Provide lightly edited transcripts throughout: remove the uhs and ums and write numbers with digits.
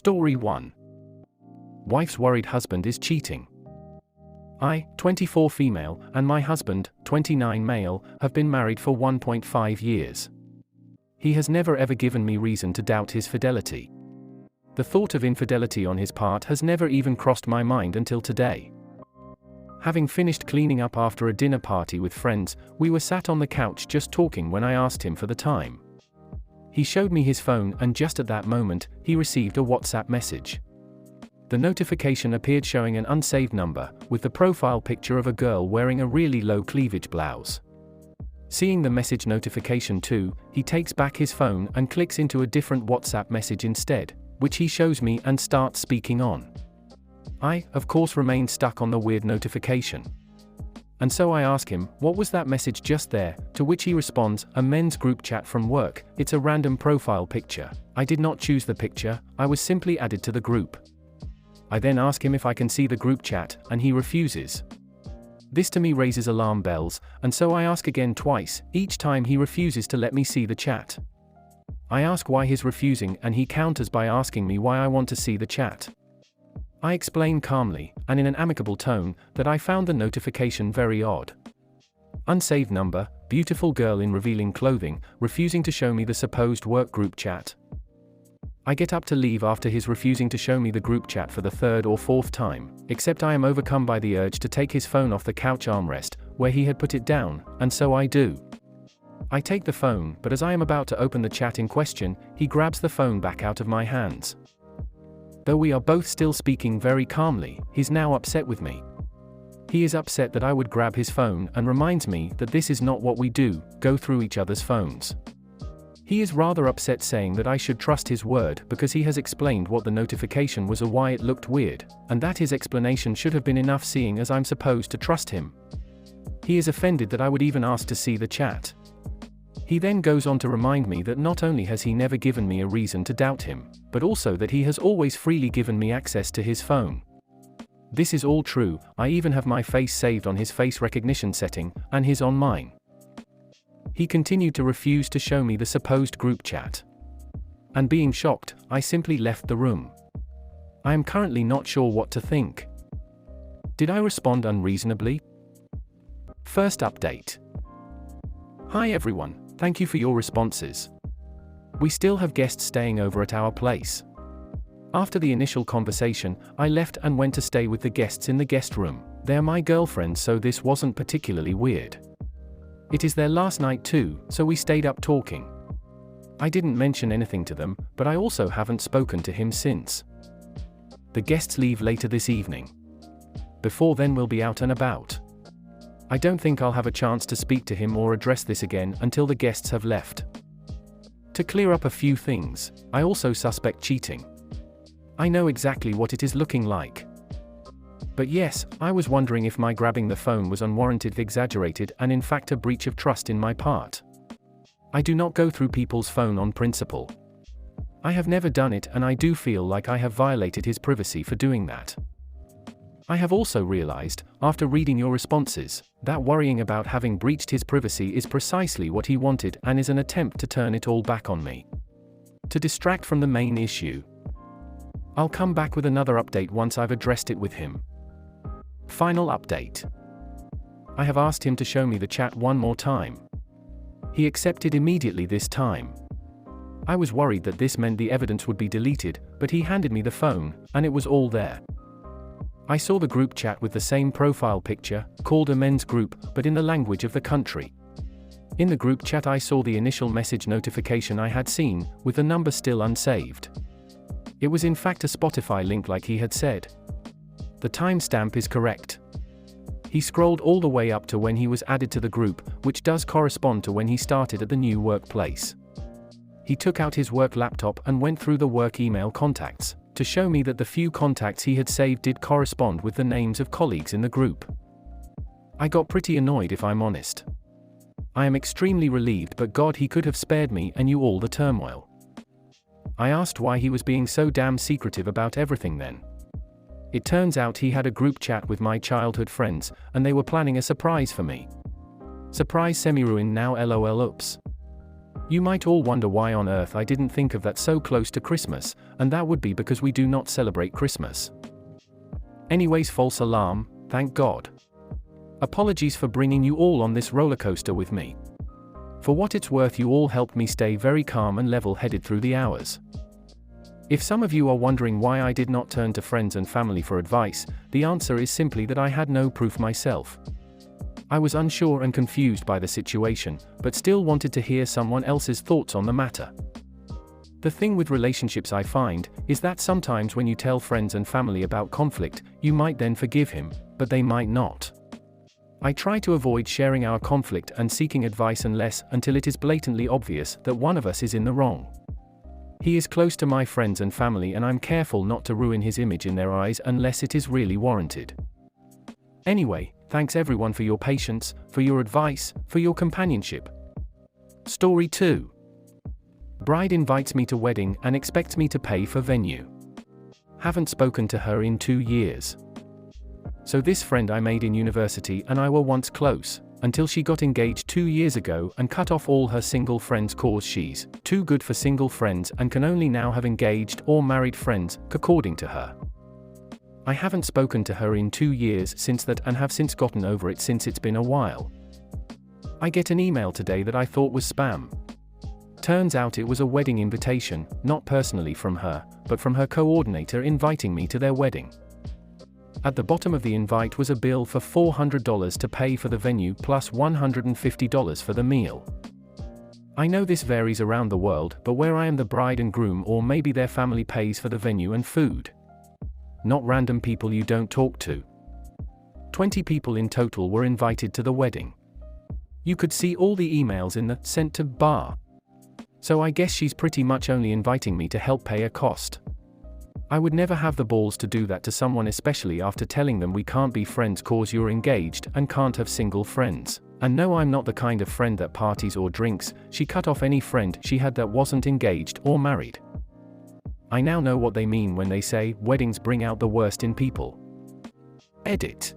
Story 1. Wife's worried husband is cheating. I, 24 female, and my husband, 29 male, have been married for 1.5 years. He has never ever given me reason to doubt his fidelity. The thought of infidelity on his part has never even crossed my mind until today. Having finished cleaning up after a dinner party with friends, we were sat on the couch just talking when I asked him for the time. He showed me his phone, and just at that moment, he received a WhatsApp message. The notification appeared showing an unsaved number, with the profile picture of a girl wearing a really low cleavage blouse. Seeing the message notification too, he takes back his phone and clicks into a different WhatsApp message instead, which he shows me and starts speaking on. I, of course, remain stuck on the weird notification. And so I ask him, what was that message just there, to which he responds, a men's group chat from work, it's a random profile picture, I did not choose the picture, I was simply added to the group. I then ask him if I can see the group chat, and he refuses. This to me raises alarm bells, and so I ask again twice, each time he refuses to let me see the chat. I ask why he's refusing, and he counters by asking me why I want to see the chat. I explain calmly, and in an amicable tone, that I found the notification very odd. Unsaved number, beautiful girl in revealing clothing, refusing to show me the supposed work group chat. I get up to leave after his refusing to show me the group chat for the third or fourth time, except I am overcome by the urge to take his phone off the couch armrest, where he had put it down, and so I do. I take the phone, but as I am about to open the chat in question, he grabs the phone back out of my hands. Though we are both still speaking very calmly, he's now upset with me. He is upset that I would grab his phone and reminds me that this is not what we do, go through each other's phones. He is rather upset, saying that I should trust his word because he has explained what the notification was or why it looked weird, and that his explanation should have been enough, seeing as I'm supposed to trust him. He is offended that I would even ask to see the chat. He then goes on to remind me that not only has he never given me a reason to doubt him, but also that he has always freely given me access to his phone. This is all true, I even have my face saved on his face recognition setting, and his on mine. He continued to refuse to show me the supposed group chat. And being shocked, I simply left the room. I am currently not sure what to think. Did I respond unreasonably? First update. Hi everyone, thank you for your responses. We still have guests staying over at our place. After the initial conversation, I left and went to stay with the guests in the guest room. They're my girlfriends, so this wasn't particularly weird. It is their last night too, so we stayed up talking. I didn't mention anything to them, but I also haven't spoken to him since. The guests leave later this evening. Before then we'll be out and about. I don't think I'll have a chance to speak to him or address this again until the guests have left. To clear up a few things, I also suspect cheating. I know exactly what it is looking like. But yes, I was wondering if my grabbing the phone was unwarranted, exaggerated, and in fact a breach of trust in my part. I do not go through people's phone on principle. I have never done it, and I do feel like I have violated his privacy for doing that. I have also realized, after reading your responses, that worrying about having breached his privacy is precisely what he wanted and is an attempt to turn it all back on me. To distract from the main issue. I'll come back with another update once I've addressed it with him. Final update. I have asked him to show me the chat one more time. He accepted immediately this time. I was worried that this meant the evidence would be deleted, but he handed me the phone, and it was all there. I saw the group chat with the same profile picture, called a men's group, but in the language of the country. In the group chat I saw the initial message notification I had seen, with the number still unsaved. It was in fact a Spotify link like he had said. The timestamp is correct. He scrolled all the way up to when he was added to the group, which does correspond to when he started at the new workplace. He took out his work laptop and went through the work email contacts, to show me that the few contacts he had saved did correspond with the names of colleagues in the group. I got pretty annoyed, if I'm honest. I am extremely relieved, but God, he could have spared me and you all the turmoil. I asked why he was being so damn secretive about everything then. It turns out he had a group chat with my childhood friends, and they were planning a surprise for me. Surprise semi-ruin now, lol, oops. You might all wonder why on earth I didn't think of that so close to Christmas, and that would be because we do not celebrate Christmas. Anyways, false alarm, thank God. Apologies for bringing you all on this roller coaster with me. For what it's worth, you all helped me stay very calm and level-headed through the hours. If some of you are wondering why I did not turn to friends and family for advice, the answer is simply that I had no proof myself. I was unsure and confused by the situation, but still wanted to hear someone else's thoughts on the matter. The thing with relationships, I find, is that sometimes when you tell friends and family about conflict, you might then forgive him, but they might not. I try to avoid sharing our conflict and seeking advice unless until it is blatantly obvious that one of us is in the wrong. He is close to my friends and family, and I'm careful not to ruin his image in their eyes unless it is really warranted. Anyway, thanks everyone for your patience, for your advice, for your companionship. Story 2. Bride invites me to wedding and expects me to pay for venue. Haven't spoken to her in 2 years. So this friend I made in university and I were once close, until she got engaged 2 years ago and cut off all her single friends cause she's too good for single friends and can only now have engaged or married friends, according to her. I haven't spoken to her in 2 years since that and have since gotten over it since it's been a while. I get an email today that I thought was spam. Turns out it was a wedding invitation, not personally from her, but from her coordinator inviting me to their wedding. At the bottom of the invite was a bill for $400 to pay for the venue plus $150 for the meal. I know this varies around the world, but where I am the bride and groom, or maybe their family pays for the venue and food. Not random people you don't talk to. 20 people in total were invited to the wedding. You could see all the emails in the sent to bar. So I guess she's pretty much only inviting me to help pay a cost. I would never have the balls to do that to someone, especially after telling them we can't be friends cause you're engaged and can't have single friends. And no, I'm not the kind of friend that parties or drinks. She cut off any friend she had that wasn't engaged or married. I now know what they mean when they say weddings bring out the worst in people. Edit.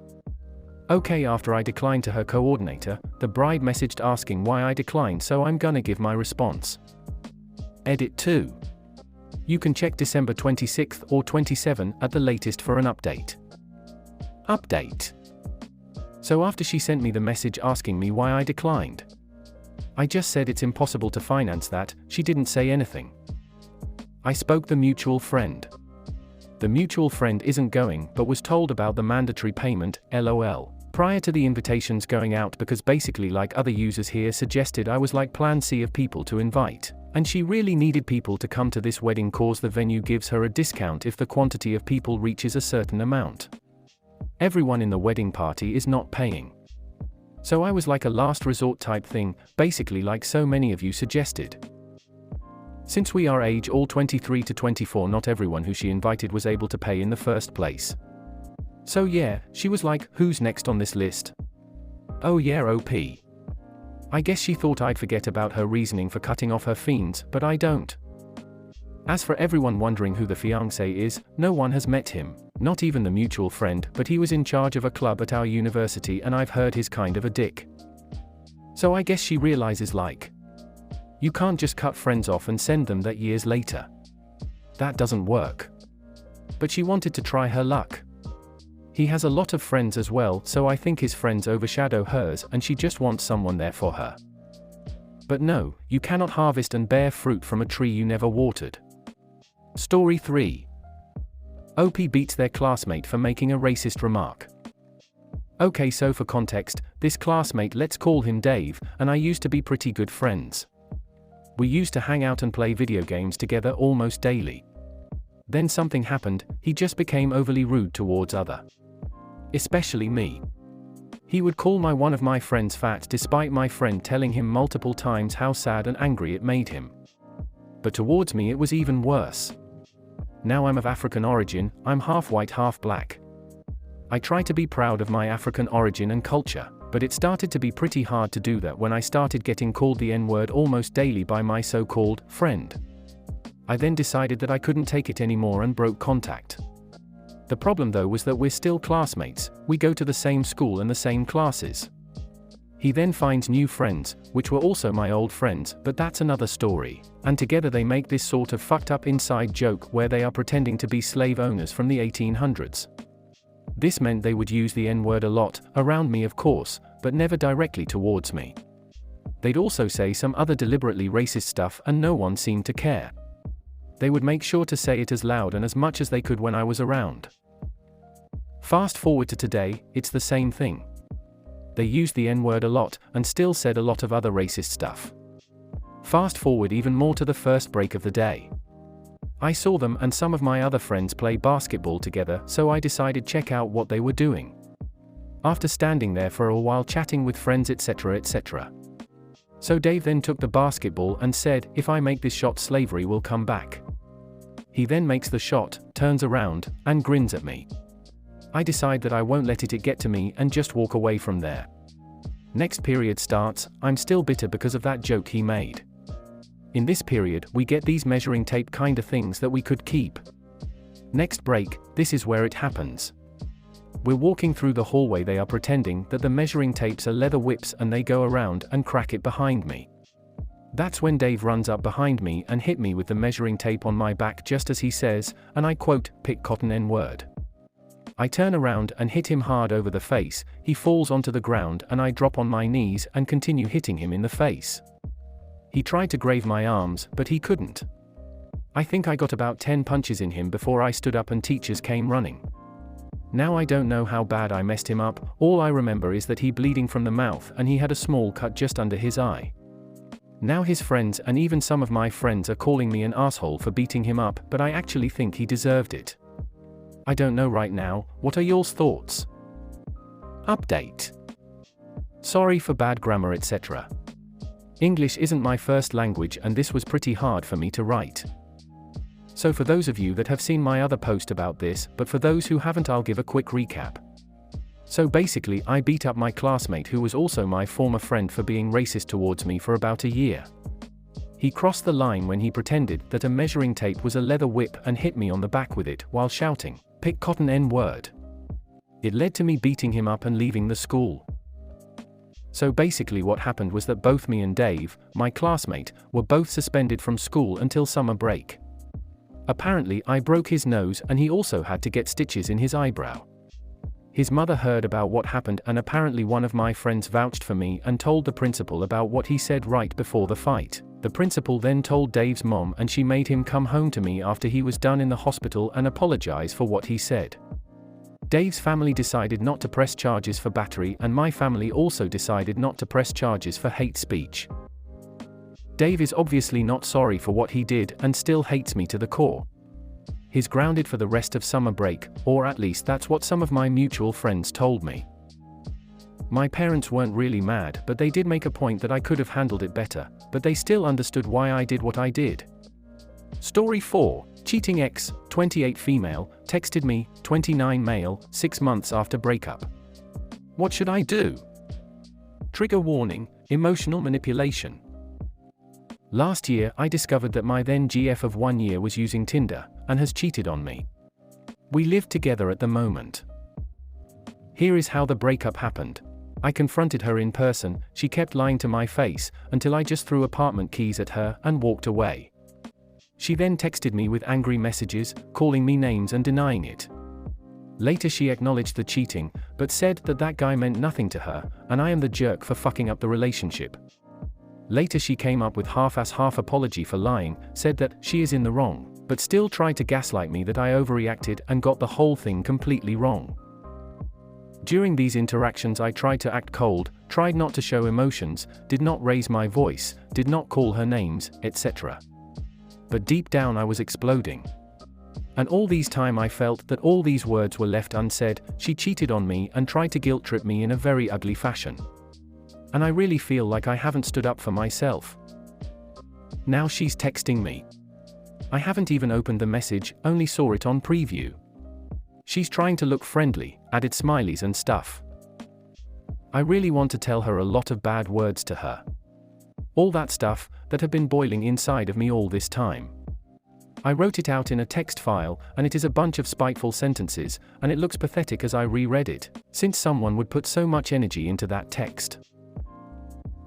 Okay, after I declined to her coordinator, the bride messaged asking why I declined, so I'm gonna give my response. Edit 2. You can check December 26th or 27 at the latest for an update. Update. So after she sent me the message asking me why I declined, I just said it's impossible to finance that. She didn't say anything. I spoke the mutual friend. The mutual friend isn't going, but was told about the mandatory payment, LOL, prior to the invitations going out, because basically, like other users here suggested, I was like plan C of people to invite. And she really needed people to come to this wedding cause the venue gives her a discount if the quantity of people reaches a certain amount. Everyone in the wedding party is not paying. So I was like a last resort type thing, basically like so many of you suggested. Since we are age all 23 to 24, not everyone who she invited was able to pay in the first place. So yeah, she was like, who's next on this list? Oh yeah, OP. I guess she thought I'd forget about her reasoning for cutting off her fiends, but I don't. As for everyone wondering who the fiancé is, no one has met him, not even the mutual friend, but he was in charge of a club at our university and I've heard he's kind of a dick. So I guess she realizes like, you can't just cut friends off and send them that years later. That doesn't work. But she wanted to try her luck. He has a lot of friends as well, so I think his friends overshadow hers and she just wants someone there for her. But no, you cannot harvest and bear fruit from a tree you never watered. Story 3. OP beats their classmate for making a racist remark. Okay, so for context, this classmate, let's call him Dave, and I used to be pretty good friends. We used to hang out and play video games together almost daily. Then something happened, he just became overly rude towards especially me. He would call one of my friends fat despite my friend telling him multiple times how sad and angry it made him. But towards me it was even worse. Now I'm of African origin, I'm half white, half black. I try to be proud of my African origin and culture, but it started to be pretty hard to do that when I started getting called the N-word almost daily by my so-called friend. I then decided that I couldn't take it anymore and broke contact. The problem though was that we're still classmates, we go to the same school and the same classes. He then finds new friends, which were also my old friends, but that's another story. And together they make this sort of fucked up inside joke where they are pretending to be slave owners from the 1800s. This meant they would use the N-word a lot, around me of course, but never directly towards me. They'd also say some other deliberately racist stuff and no one seemed to care. They would make sure to say it as loud and as much as they could when I was around. Fast forward to today, it's the same thing. They used the N-word a lot, and still said a lot of other racist stuff. Fast forward even more to the first break of the day. I saw them and some of my other friends play basketball together, so I decided check out what they were doing. After standing there for a while chatting with friends etc. etc. So Dave then took the basketball and said, if I make this shot slavery will come back. He then makes the shot, turns around, and grins at me. I decide that I won't let it get to me and just walk away from there. Next period starts, I'm still bitter because of that joke he made. In this period, we get these measuring tape kinda things that we could keep. Next break, this is where it happens. We're walking through the hallway, they are pretending that the measuring tapes are leather whips and they go around and crack it behind me. That's when Dave runs up behind me and hit me with the measuring tape on my back just as he says, and I quote, "Pick cotton N-word." I turn around and hit him hard over the face, he falls onto the ground and I drop on my knees and continue hitting him in the face. He tried to grave my arms, but he couldn't. I think I got about 10 punches in him before I stood up and teachers came running. Now I don't know how bad I messed him up, all I remember is that he bleeding from the mouth and he had a small cut just under his eye. Now his friends and even some of my friends are calling me an asshole for beating him up, but I actually think he deserved it. I don't know right now, what are y'all's thoughts? Update. Sorry for bad grammar etc. English isn't my first language and this was pretty hard for me to write. So for those of you that have seen my other post about this, but for those who haven't I'll give a quick recap. So basically I beat up my classmate who was also my former friend for being racist towards me for about a year. He crossed the line when he pretended that a measuring tape was a leather whip and hit me on the back with it while shouting, "Pick cotton N-word." It led to me beating him up and leaving the school. So basically what happened was that both me and Dave, my classmate, were both suspended from school until summer break. Apparently I broke his nose and he also had to get stitches in his eyebrow. His mother heard about what happened and apparently one of my friends vouched for me and told the principal about what he said right before the fight. The principal then told Dave's mom and she made him come home to me after he was done in the hospital and apologize for what he said. Dave's family decided not to press charges for battery and my family also decided not to press charges for hate speech. Dave is obviously not sorry for what he did and still hates me to the core. He's grounded for the rest of summer break, or at least that's what some of my mutual friends told me. My parents weren't really mad, but they did make a point that I could have handled it better, but they still understood why I did what I did. Story 4, cheating ex, 28 female, texted me, 29 male, 6 months after breakup. What should I do? Trigger warning, emotional manipulation. Last year I discovered that my then GF of 1 year was using Tinder, and has cheated on me. We live together at the moment. Here is how the breakup happened. I confronted her in person, she kept lying to my face, until I just threw apartment keys at her and walked away. She then texted me with angry messages, calling me names and denying it. Later she acknowledged the cheating, but said that that guy meant nothing to her, and I am the jerk for fucking up the relationship. Later she came up with half-ass half apology for lying, said that she is in the wrong, but still tried to gaslight me that I overreacted and got the whole thing completely wrong. During these interactions I tried to act cold, tried not to show emotions, did not raise my voice, did not call her names, etc. But deep down I was exploding. And all these time I felt that all these words were left unsaid, she cheated on me and tried to guilt trip me in a very ugly fashion. And I really feel like I haven't stood up for myself. Now she's texting me. I haven't even opened the message, only saw it on preview. She's trying to look friendly, added smileys and stuff. I really want to tell her a lot of bad words to her. All that stuff that have been boiling inside of me all this time. I wrote it out in a text file, and it is a bunch of spiteful sentences, and it looks pathetic as I reread it, since someone would put so much energy into that text.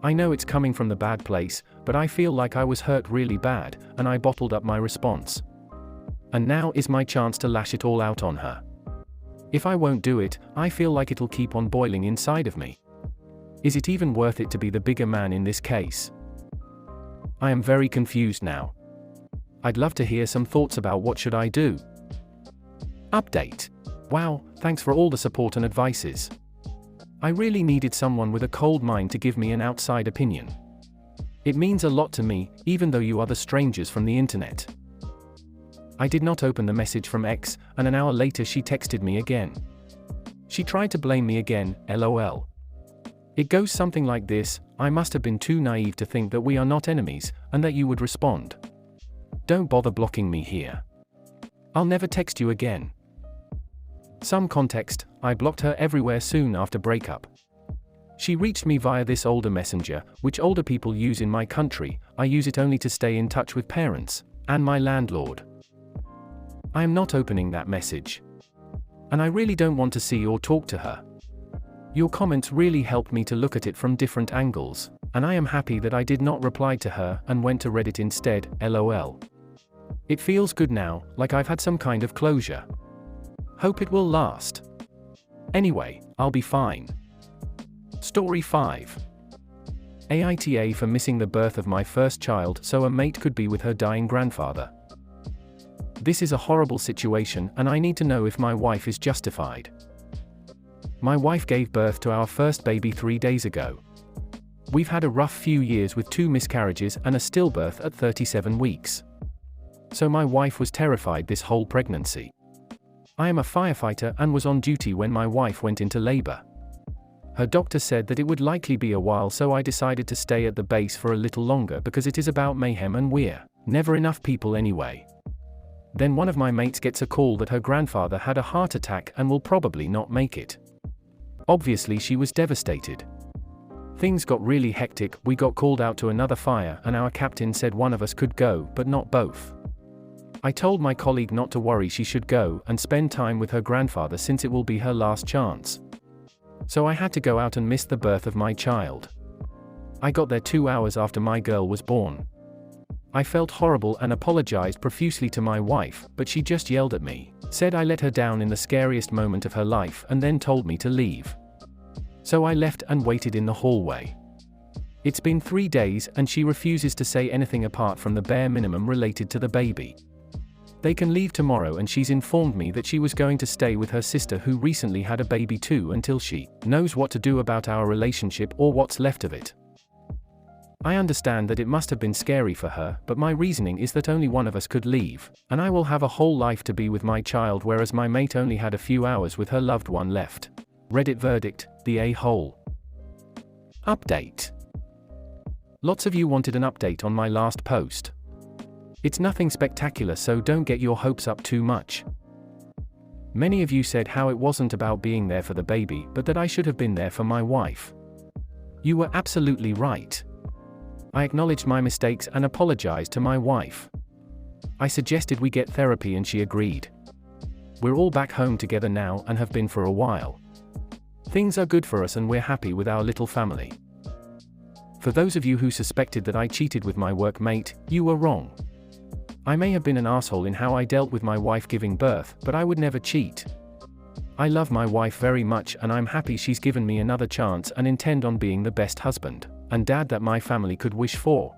I know it's coming from the bad place, but I feel like I was hurt really bad, and I bottled up my response. And now is my chance to lash it all out on her. If I won't do it, I feel like it'll keep on boiling inside of me. Is it even worth it to be the bigger man in this case? I am very confused now. I'd love to hear some thoughts about what should I do. Update. Wow, thanks for all the support and advices. I really needed someone with a cold mind to give me an outside opinion. It means a lot to me, even though you are the strangers from the internet. I did not open the message from X, and an hour later she texted me again. She tried to blame me again, lol. It goes something like this: I must have been too naive to think that we are not enemies, and that you would respond. Don't bother blocking me here. I'll never text you again. Some context: I blocked her everywhere soon after breakup. She reached me via this older messenger, which older people use in my country. I use it only to stay in touch with parents, and my landlord. I am not opening that message. And I really don't want to see or talk to her. Your comments really helped me to look at it from different angles, and I am happy that I did not reply to her and went to Reddit instead, lol. It feels good now, like I've had some kind of closure. Hope it will last. Anyway, I'll be fine. Story 5. AITA for missing the birth of my first child so a mate could be with her dying grandfather. This is a horrible situation, and I need to know if my wife is justified. My wife gave birth to our first baby 3 days ago. We've had a rough few years with 2 miscarriages and a stillbirth at 37 weeks. So my wife was terrified this whole pregnancy. I am a firefighter and was on duty when my wife went into labor. Her doctor said that it would likely be a while, so I decided to stay at the base for a little longer because it is about mayhem and we're never enough people anyway. Then one of my mates gets a call that her grandfather had a heart attack and will probably not make it. Obviously she was devastated. Things got really hectic. We got called out to another fire and our captain said one of us could go, but not both. I told my colleague not to worry, she should go and spend time with her grandfather since it will be her last chance. So I had to go out and miss the birth of my child. I got there 2 hours after my girl was born. I felt horrible and apologized profusely to my wife, but she just yelled at me, said I let her down in the scariest moment of her life, and then told me to leave. So I left and waited in the hallway. It's been 3 days and she refuses to say anything apart from the bare minimum related to the baby. They can leave tomorrow, and she's informed me that she was going to stay with her sister who recently had a baby too until she knows what to do about our relationship or what's left of it. I understand that it must have been scary for her, but my reasoning is that only one of us could leave, and I will have a whole life to be with my child, whereas my mate only had a few hours with her loved one left. Reddit verdict: the a-hole. Update. Lots of you wanted an update on my last post. It's nothing spectacular, so don't get your hopes up too much. Many of you said how it wasn't about being there for the baby, but that I should have been there for my wife. You were absolutely right. I acknowledged my mistakes and apologized to my wife. I suggested we get therapy and she agreed. We're all back home together now and have been for a while. Things are good for us and we're happy with our little family. For those of you who suspected that I cheated with my workmate, you were wrong. I may have been an asshole in how I dealt with my wife giving birth, but I would never cheat. I love my wife very much and I'm happy she's given me another chance and intend on being the best husband and dad that my family could wish for.